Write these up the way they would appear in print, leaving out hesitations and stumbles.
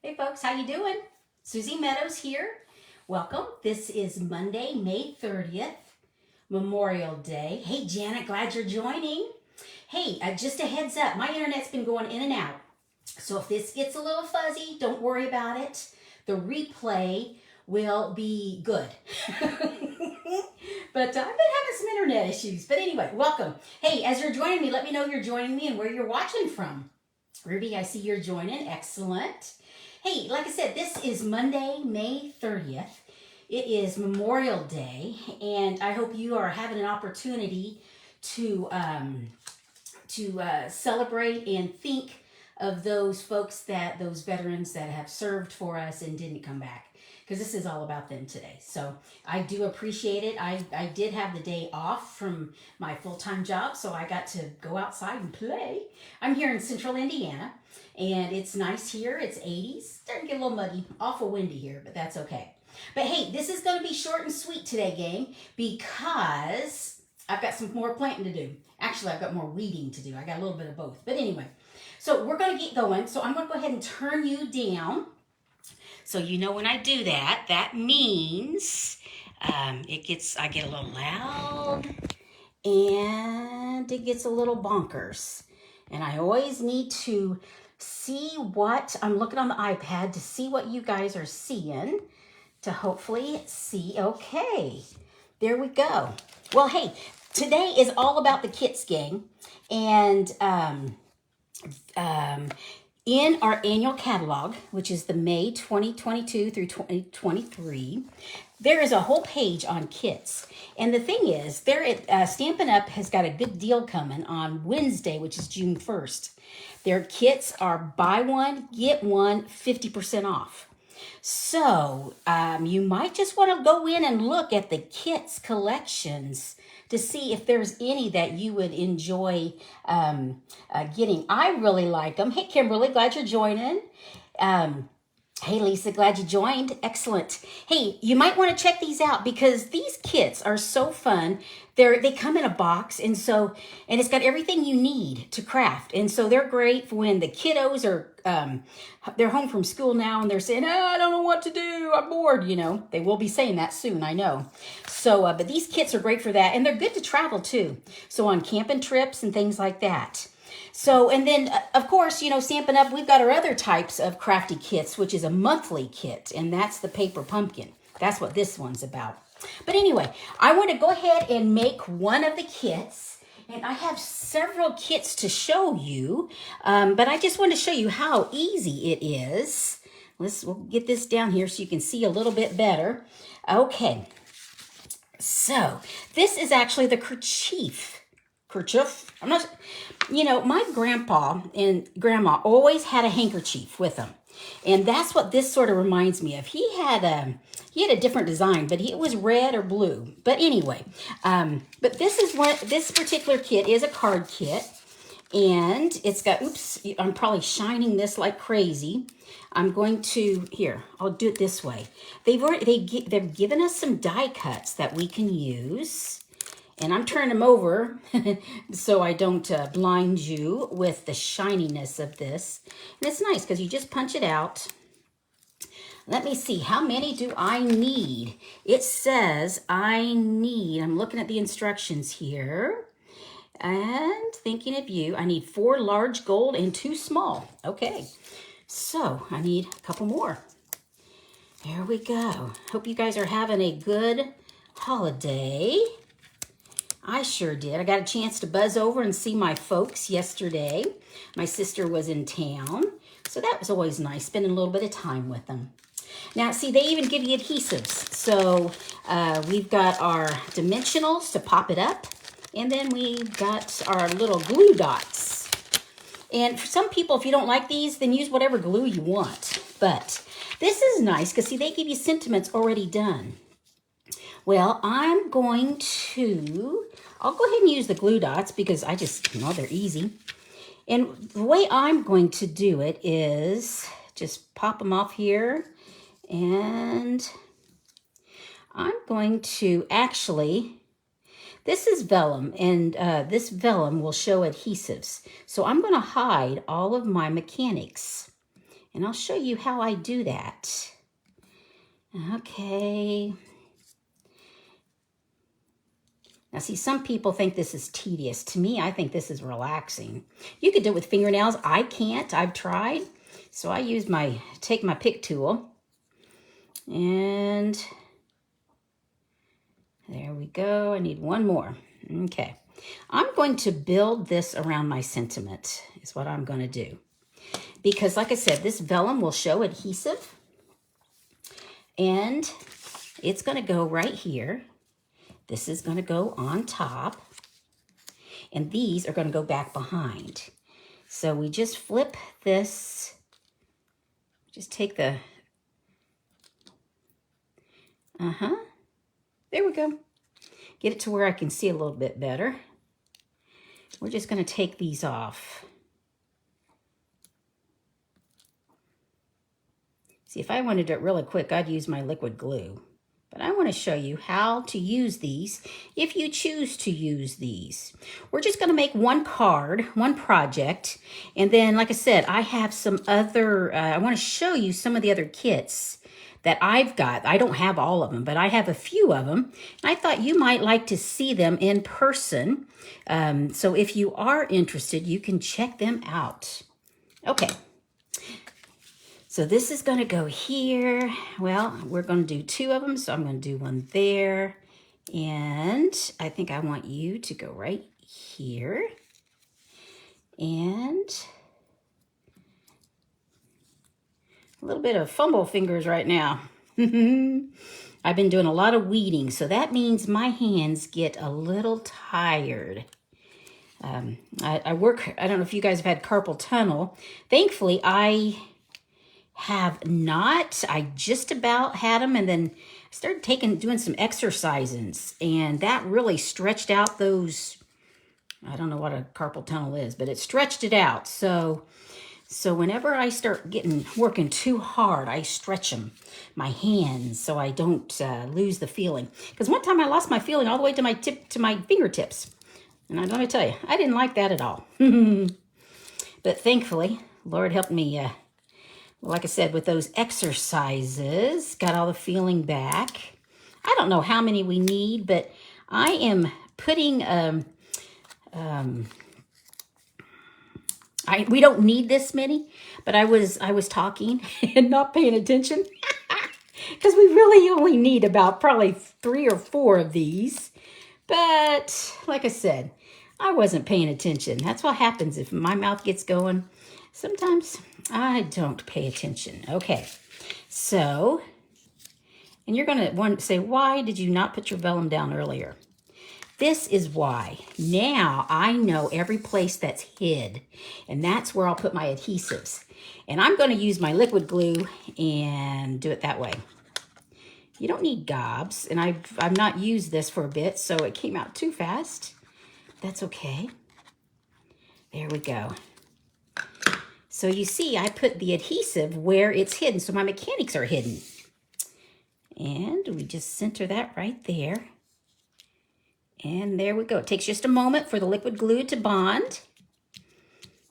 Hey folks, how you doing? Suzy Meadows here. Welcome. This is Monday, May 30th, Memorial Day. Hey Janet, glad you're joining. Hey, just a heads up, my internet's been going in and out. So if this gets a little fuzzy, don't worry about it. The replay will be good. But I've been having some internet issues. But anyway, welcome. Hey, as you're joining me, let me know you're joining me and where you're watching from. Ruby, I see you're joining. Excellent. Hey, like I said, this is Monday, May 30th. It is Memorial Day, and I hope you are having an opportunity to celebrate and think of those folks, those veterans that have served for us and didn't come back, because this is all about them today. So I do appreciate it. I did have the day off from my full-time job, so I got to go outside and play. I'm here in central Indiana, and it's nice here. It's 80s. Starting to get a little muggy. Awful windy here, but that's okay. But hey, this is going to be short and sweet today, gang, because I've got some more planting to do. Actually, I've got more weeding to do. I got a little bit of both. But anyway, so we're going to get going. So I'm going to go ahead and turn you down. So you know when I do that, that means I get a little loud and it gets a little bonkers. And I always need to see what, I'm looking on the iPad to see what you guys are seeing, to hopefully see, okay, there we go. Well, hey, today is all about the kits, gang. And in our annual catalog, which is the May 2022 through 2023, there is a whole page on kits. And the thing is, Stampin' Up! Has got a good deal coming on Wednesday, which is June 1st. Their kits are buy one, get one, 50% off. So you might just want to go in and look at the kits collections to see if there's any that you would enjoy getting. I really like them. Hey, Kimberly, glad you're joining. Hey, Lisa, glad you joined. Excellent. Hey, you might want to check these out because these kits are so fun. They come in a box, and it's got everything you need to craft. And so they're great for when the kiddos are they're home from school now and they're saying, I don't know what to do. I'm bored. You know, they will be saying that soon, I know. So, but these kits are great for that, and they're good to travel too. So on camping trips and things like that. So, and then, of course, you know, Stampin' Up!, we've got our other types of crafty kits, which is a monthly kit, and that's the paper pumpkin. That's what this one's about. But anyway, I want to go ahead and make one of the kits, and I have several kits to show you, but I just want to show you how easy it is. We'll get this down here so you can see a little bit better. Okay, so this is actually the kerchief. I'm not, you know, my grandpa and grandma always had a handkerchief with them. And that's what this sort of reminds me of. He had a different design, but it was red or blue. But anyway, but this particular kit is a card kit. And it's got, oops, I'm probably shining this like crazy. I'm going to, here, I'll do it this way. They've given us some die cuts that we can use. And I'm turning them over so I don't blind you with the shininess of this. And it's nice because you just punch it out. Let me see, how many do I need? It says I'm looking at the instructions here. And thinking of you, I need 4 large gold and 2 small. Okay, so I need a couple more. There we go. Hope you guys are having a good holiday. I sure did. I got a chance to buzz over and see my folks yesterday. My sister was in town, so that was always nice, spending a little bit of time with them. Now, see, they even give you adhesives. So we've got our dimensionals to pop it up, and then we've got our little glue dots. And for some people, if you don't like these, then use whatever glue you want. But this is nice because, see, they give you sentiments already done. Well, I'll go ahead and use the glue dots because I just, you know, they're easy. And the way I'm going to do it is just pop them off here. And I'm going to actually, this is vellum, and this vellum will show adhesives. So I'm going to hide all of my mechanics. And I'll show you how I do that. Okay. Now, see, some people think this is tedious. To me, I think this is relaxing. You could do it with fingernails. I can't. I've tried. So I use take my pick tool. And there we go. I need one more. Okay. I'm going to build this around my sentiment is what I'm going to do. Because like I said, this vellum will show adhesive. And it's going to go right here. This is going to go on top. And these are going to go back behind. So we just flip this. Just take the... There we go. Get it to where I can see a little bit better. We're just going to take these off. See, if I wanted to do it really quick, I'd use my liquid glue. But I want to show you how to use these if you choose to use these. We're just going to make one card, one project. And then, like I said, I have some other, I want to show you some of the other kits that I've got. I don't have all of them, but I have a few of them. And I thought you might like to see them in person. So if you are interested, you can check them out. Okay. So this is going to go here. Well, we're going to do two of them. So I'm going to do one there. And I think I want you to go right here. And a little bit of fumble fingers right now. I've been doing a lot of weeding. So that means my hands get a little tired. I work, I don't know if you guys have had carpal tunnel. Thankfully, I have not. I just about had them, and then I started doing some exercises, and that really stretched out those, I don't know what a carpal tunnel is, but it stretched it out. So whenever I start working too hard, I stretch them, my hands, so I don't lose the feeling. Because one time I lost my feeling all the way to my fingertips. And let me tell you, I didn't like that at all. But thankfully, Lord helped me, like I said, with those exercises, got all the feeling back. I don't know how many we need, but I am putting, we don't need this many, but I was talking and not paying attention because we really only need about probably 3 or 4 of these. But like I said, I wasn't paying attention. That's what happens if my mouth gets going. Sometimes I don't pay attention. Okay, so, and you're going to want to say, why did you not put your vellum down earlier? This is why. Now I know every place that's hid, and that's where I'll put my adhesives. And I'm going to use my liquid glue and do it that way. You don't need gobs, and I've not used this for a bit, so it came out too fast. That's okay. There we go. So you see, I put the adhesive where it's hidden, so my mechanics are hidden. And we just center that right there. And there we go. It takes just a moment for the liquid glue to bond.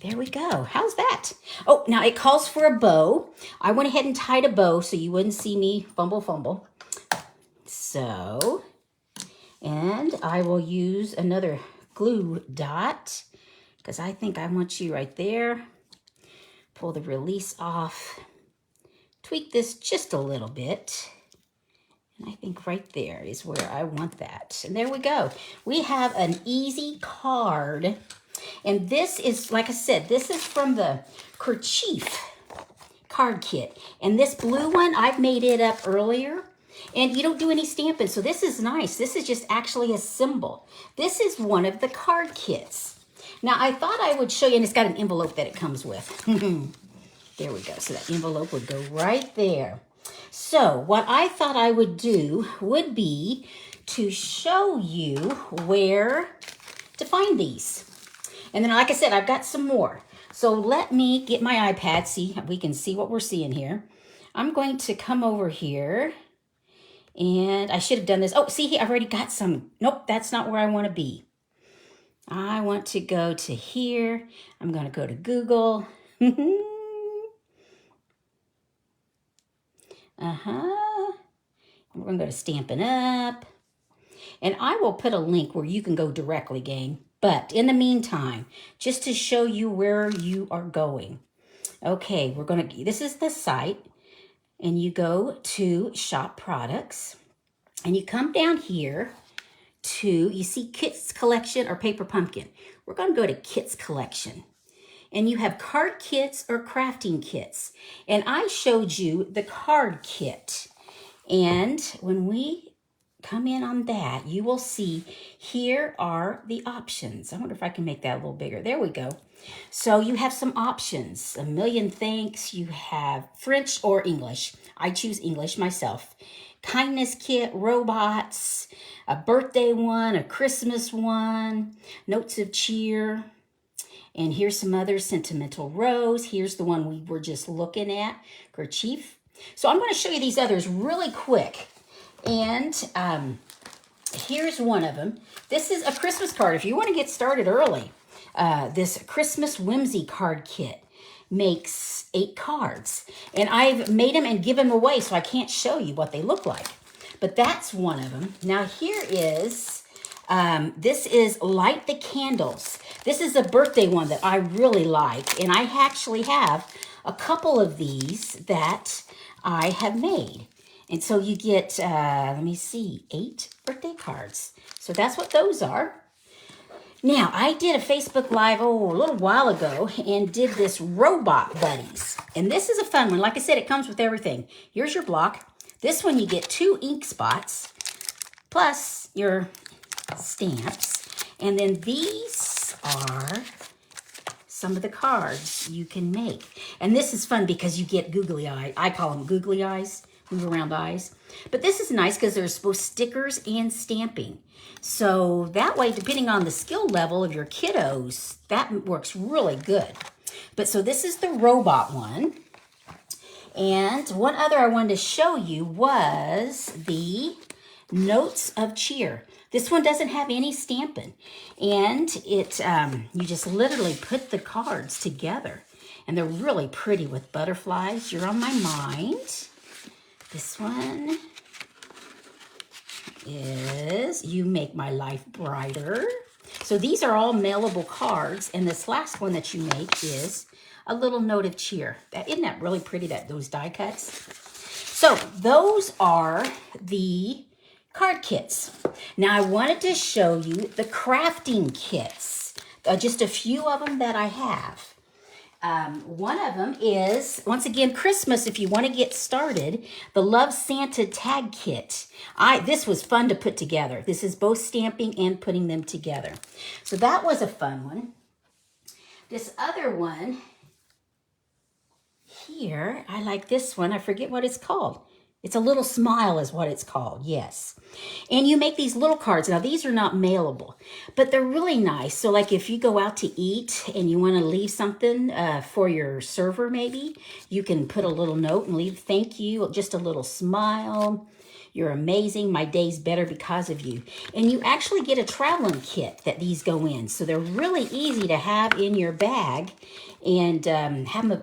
There we go. How's that? Oh, now it calls for a bow. I went ahead and tied a bow so you wouldn't see me fumble. So, and I will use another glue dot because I think I want you right there. Pull the release off. Tweak this just a little bit. And I think right there is where I want that. And there we go. We have an easy card. And this is, like I said, this is from the Kerchief card kit. And this blue one, I've made it up earlier. And you don't do any stamping, so this is nice. This is just actually a symbol. This is one of the card kits. Now, I thought I would show you, and it's got an envelope that it comes with. There we go. So that envelope would go right there. So what I thought I would do would be to show you where to find these. And then, like I said, I've got some more. So let me get my iPad, see, we can see what we're seeing here. I'm going to come over here, and I should have done this. Oh, see, I've already got some. Nope, that's not where I want to be. I want to go to here. I'm going to go to Google. We're going to go to Stampin' Up. And I will put a link where you can go directly, gang. But in the meantime, just to show you where you are going. Okay, this is the site. And you go to Shop Products. And you come down here to, you see Kits Collection or Paper Pumpkin. We're going to go to Kits Collection. And you have card kits or crafting kits. And I showed you the card kit. And when we come in on that, you will see here are the options. I wonder if I can make that a little bigger. There we go. So you have some options. A million thanks. You have French or English. I choose English myself. Kindness kit, robots, a birthday one, a Christmas one, notes of cheer. And here's some other sentimental rose. Here's the one we were just looking at, kerchief. So I'm going to show you these others really quick. And here's one of them. This is a Christmas card. If you want to get started early, this Christmas Whimsy card kit makes 8 cards. And I've made them and given them away, so I can't show you what they look like. But that's one of them. Now here is, this is Light the Candles. This is a birthday one that I really like. And I actually have a couple of these that I have made. And so you get, let me see, 8 birthday cards. So that's what those are. Now, I did a Facebook Live, a little while ago, and did this Robot Buddies. And this is a fun one. Like I said, it comes with everything. Here's your block. This one, you get 2 ink spots, plus your stamps. And then these are some of the cards you can make. And this is fun because you get googly eyes. I call them googly eyes, move around eyes. But this is nice because there's both stickers and stamping. So that way, depending on the skill level of your kiddos, that works really good. But so this is the robot one. And one other I wanted to show you was the Notes of Cheer. This one doesn't have any stamping. And it you just literally put the cards together. And they're really pretty with butterflies. You're on my mind. This one is You Make My Life Brighter. So these are all mailable cards. And this last one that you make is a little note of cheer. Isn't that really pretty, those die cuts? So those are the card kits. Now I wanted to show you the crafting kits. Just a few of them that I have. One of them is, once again, Christmas, if you want to get started, the Love Santa Tag Kit. This was fun to put together. This is both stamping and putting them together. So that was a fun one. This other one here, I like this one. I forget what it's called. It's a little smile is what it's called, yes. And you make these little cards. Now, these are not mailable, but they're really nice. So, like, if you go out to eat and you want to leave something for your server, maybe, you can put a little note and leave, thank you, just a little smile. You're amazing. My day's better because of you. And you actually get a traveling kit that these go in. So they're really easy to have in your bag and have them,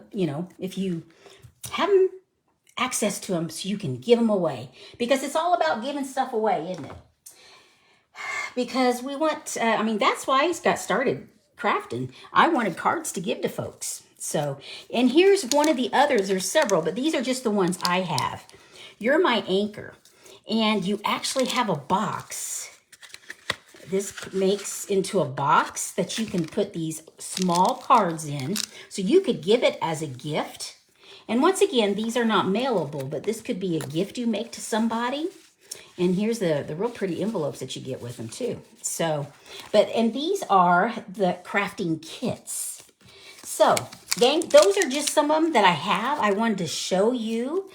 if you have them, access to them so you can give them away. Because it's all about giving stuff away, isn't it? Because we want, that's why I got started crafting. I wanted cards to give to folks. So, and here's one of the others. There's several, but these are just the ones I have. You're My Anchor. And you actually have a box. This makes into a box that you can put these small cards in. So you could give it as a gift. And once again, these are not mailable, but this could be a gift you make to somebody. And here's the real pretty envelopes that you get with them too. So, and these are the crafting kits. So, gang, those are just some of them that I have. I wanted to show you.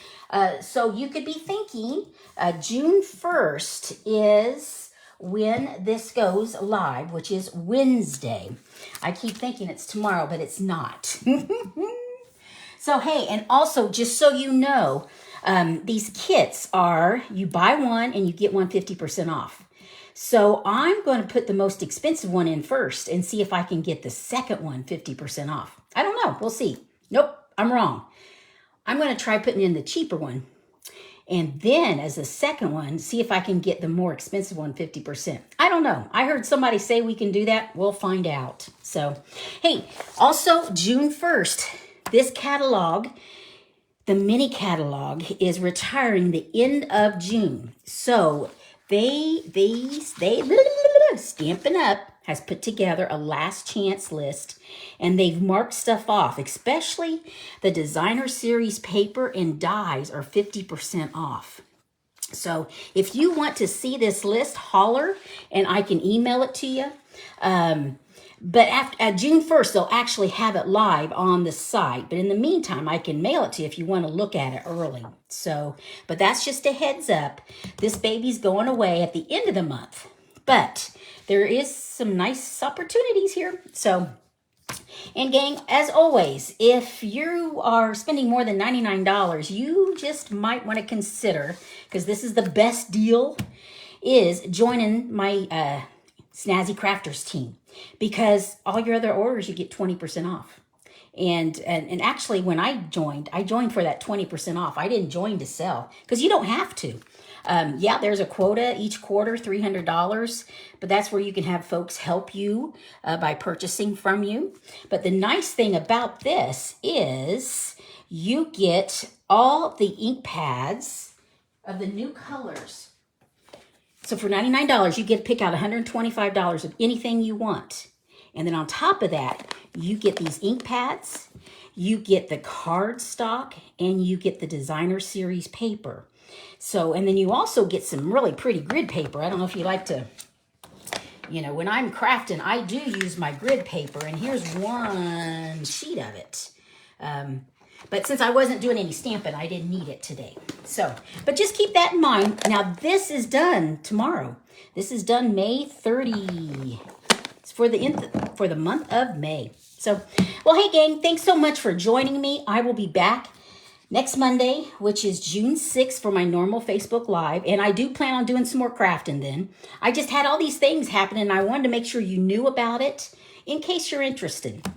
So you could be thinking June 1st is when this goes live, which is Wednesday. I keep thinking it's tomorrow, but it's not. So, hey, and also, just so you know, these kits are, you buy one and you get one 50% off. So I'm going to put the most expensive one in first and see if I can get the second one 50% off. I don't know. We'll see. Nope, I'm wrong. I'm going to try putting in the cheaper one. And then as the second one, see if I can get the more expensive one 50%. I don't know. I heard somebody say we can do that. We'll find out. So, hey, also June 1st, this catalog, the mini catalog, is retiring the end of June. So they Stampin' Up! Has put together a last chance list, and they've marked stuff off, especially the designer series paper and dies are 50% off. So if you want to see this list, holler and I can email it to you. But at June 1st, they'll actually have it live on the site. But in the meantime, I can mail it to you if you want to look at it early. So, but that's just a heads up. This baby's going away at the end of the month. But there is some nice opportunities here. So, and gang, as always, if you are spending more than $99, you just might want to consider, because this is the best deal, is joining my Snazzy Crafters team. Because all your other orders, you get 20% off. And actually, when I joined for that 20% off. I didn't join to sell, because you don't have to. Yeah, there's a quota each quarter, $300, but that's where you can have folks help you by purchasing from you. But the nice thing about this is you get all the ink pads of the new colors. So for $99, you get to pick out $125 of anything you want. And then on top of that, you get these ink pads, you get the card stock, and you get the designer series paper. So, and then you also get some really pretty grid paper. I don't know if you like to, you know, when I'm crafting, I do use my grid paper, and here's one sheet of it. But since I wasn't doing any stamping, I didn't need it today. So, but just keep that in mind. Now, this is done tomorrow. This is done May 30. It's for the month of May. So, well, hey, gang, thanks so much for joining me. I will be back next Monday, which is June 6th, for my normal Facebook Live. And I do plan on doing some more crafting then. I just had all these things happening, and I wanted to make sure you knew about it in case you're interested.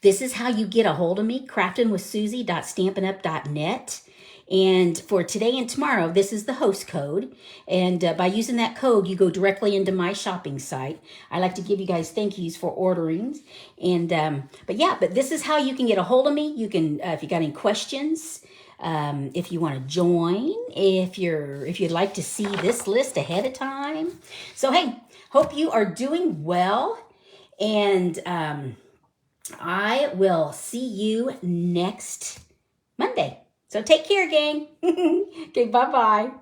This is how you get a hold of me, craftingwithsuzy.stampinup.net. And for today and tomorrow, this is the host code. And by using that code, you go directly into my shopping site. I like to give you guys thank yous for ordering. And but this is how you can get a hold of me. You can, if you got any questions, if you want to join, if you'd like to see this list ahead of time. So hey, hope you are doing well, and I will see you next Monday. So take care, gang. Okay, bye-bye.